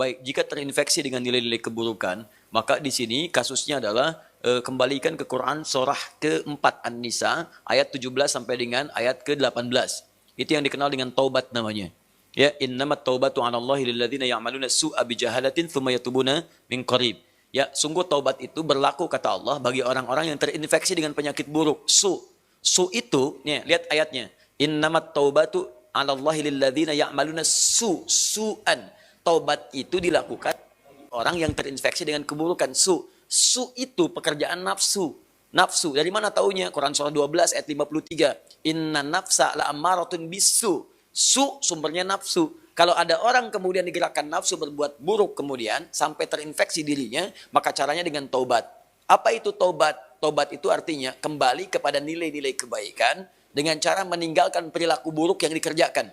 Baik, jika terinfeksi dengan nilai-nilai keburukan, maka di sini kasusnya adalah kembalikan ke Quran surah keempat An-Nisa ayat 17 sampai dengan ayat ke-18. Itu yang dikenal dengan taubat namanya. Ya, innamat taubatu 'alallahi lilladzina ya'maluna su'a bijahalatin tsumma yatubuna min qarib. Ya, sungguh taubat itu berlaku kata Allah bagi orang-orang yang terinfeksi dengan penyakit buruk. Su itu, nih, lihat ayatnya. Innamat taubatu 'alallahi lilladzina ya'maluna su'an. Taubat itu dilakukan orang yang terinfeksi dengan keburukan. Su itu pekerjaan nafsu. Nafsu. Dari mana taunya? Quran surah 12 ayat 53. Inna nafsa la'ammaratun bisu. Su sumbernya nafsu. Kalau ada orang kemudian digerakkan nafsu berbuat buruk kemudian sampai terinfeksi dirinya, maka caranya dengan taubat. Apa itu taubat? Taubat itu artinya kembali kepada nilai-nilai kebaikan dengan cara meninggalkan perilaku buruk yang dikerjakan.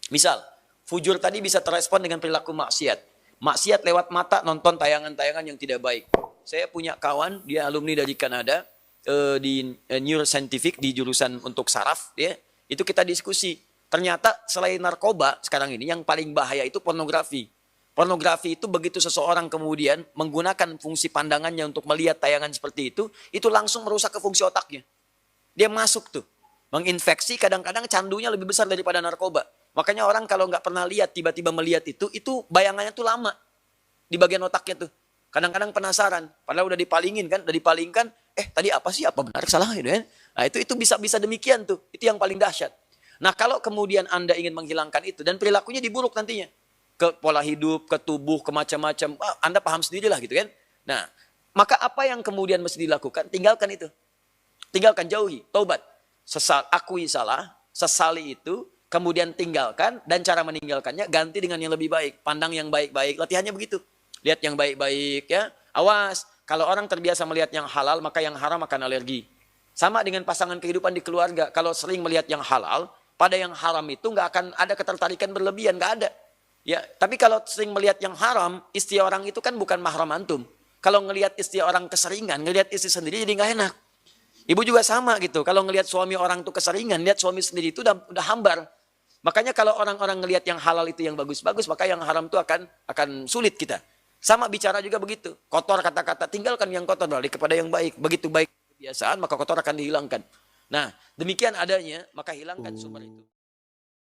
Misal, fujur tadi bisa terrespon dengan perilaku maksiat. Maksiat lewat mata nonton tayangan-tayangan yang tidak baik. Saya punya kawan, dia alumni dari Kanada, di neuroscientific, di jurusan untuk saraf. Ya, itu kita diskusi. Ternyata selain narkoba sekarang ini, yang paling bahaya itu pornografi. Pornografi itu begitu seseorang kemudian menggunakan fungsi pandangannya untuk melihat tayangan seperti itu langsung merusak ke fungsi otaknya. Dia masuk tuh. Menginfeksi, kadang-kadang candunya lebih besar daripada narkoba. Makanya orang kalau nggak pernah lihat, tiba-tiba melihat itu bayangannya tuh lama. Di bagian otaknya tuh. Kadang-kadang penasaran. Padahal udah dipalingin kan, tadi apa sih, apa benar, salah gitu kan. Nah itu bisa demikian tuh. Itu yang paling dahsyat. Nah kalau kemudian Anda ingin menghilangkan itu, dan perilakunya diburuk nantinya. Ke pola hidup, ke tubuh, ke macam-macam. Anda paham sendirilah gitu kan. Nah, maka apa yang kemudian mesti dilakukan? Tinggalkan itu. Tinggalkan, jauhi, taubat. Akui salah, sesali itu, kemudian tinggalkan, dan cara meninggalkannya ganti dengan yang lebih baik. Pandang yang baik-baik, latihannya begitu. Lihat yang baik-baik ya. Awas, kalau orang terbiasa melihat yang halal, maka yang haram akan alergi. Sama dengan pasangan kehidupan di keluarga. Kalau sering melihat yang halal, pada yang haram itu nggak akan ada ketertarikan berlebihan, nggak ada. Ya, tapi kalau sering melihat yang haram, istri orang itu kan bukan mahram antum. Kalau ngelihat istri orang keseringan, ngelihat istri sendiri jadi nggak enak. Ibu juga sama gitu. Kalau ngelihat suami orang itu keseringan, lihat suami sendiri itu udah hambar. Makanya kalau orang-orang ngelihat yang halal itu yang bagus-bagus, maka yang haram itu akan sulit kita. Sama bicara juga begitu. Kotor kata-kata, tinggalkan yang kotor, balik kepada yang baik. Begitu baik kebiasaan, maka kotor akan dihilangkan. Nah, demikian adanya, maka hilangkan sumber itu.